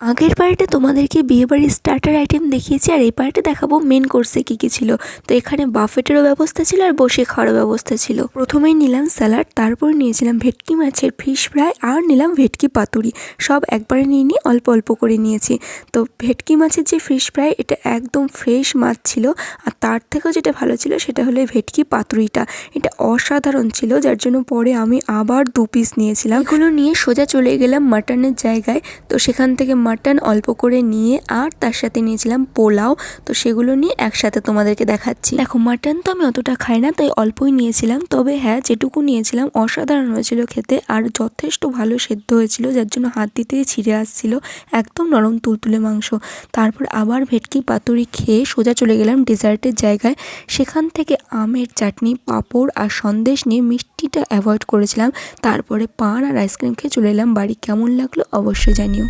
আগের পার্টে তোমাদেরকে বিয়েবাড়ির স্টার্টার আইটেম দেখিয়েছি, আর এই পার্টে দেখাবো মেন কোর্সে কি কি ছিল। তো এখানে বাফেটেরও ব্যবস্থা ছিল আর বসে খাওয়ারও ব্যবস্থা ছিল। প্রথমেই নিলাম স্যালাড, তারপর নিয়েছিলাম ভেটকি মাছের ফিশ ফ্রাই, আর নিলাম ভেটকি পাতুরি। সব একবারে নিয়ে অল্প অল্প করে নিয়েছি। তো ভেটকি মাছের যে ফিশ ফ্রাই, এটা একদম ফ্রেশ মাছ ছিল। আর তার থেকেও যেটা ভালো ছিল সেটা হলো ভেটকি পাতুরিটা। এটা অসাধারণ ছিল, যার জন্য পরে আমি আবার 2 পিস নিয়েছিলাম। এগুলো নিয়ে সোজা চলে গেলাম মাটনের জায়গায়। তো সেখান থেকে মাটন অল্প করে নিয়ে আর তার সাথে নিয়েছিলাম পোলাও। তো সেগুলো নিয়ে একসাথে তোমাদেরকে দেখাচ্ছি। দেখো, মাটন তো আমি অতটা খাই না, তাই অল্পই নিয়েছিলাম। তবে হ্যাঁ, যেটুকু নিয়েছিলাম অসাধারণ হয়েছিল খেতে, আর যথেষ্ট ভালো সেদ্ধ হয়েছিল, যার জন্য হাত দিতেই ছিঁড়ে আসছিল। একদম নরম তুলতুলে মাংস। তারপর আবার ভেটকি পাতুরি খেয়ে সোজা চলে গেলাম ডেজার্টের জায়গায়। সেখান থেকে আমের চাটনি, পাঁপড় আর সন্দেশ নিয়ে মিষ্টিটা অ্যাভয়েড করেছিলাম। তারপরে পান আর আইসক্রিম খেয়ে চলে এলাম বাড়ি। কেমন লাগলো অবশ্যই জানিও।